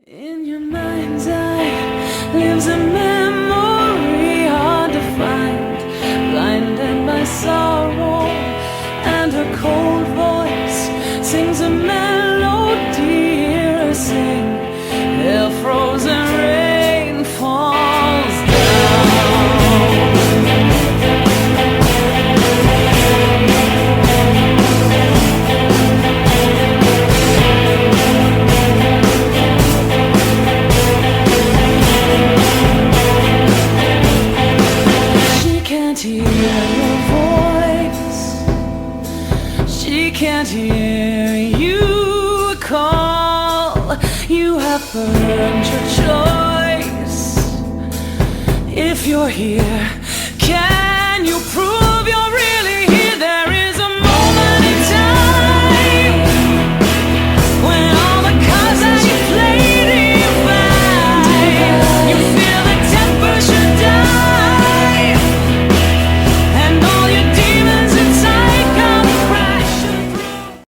In your mind's eye lives a memory hard to find, blinded by sorrow, and her cold voice sings a melody. Hear her sing, their frozen rain falls down. Hear your voice, she can't hear you call. You have earned your choice. If you're here, can you prove you're real?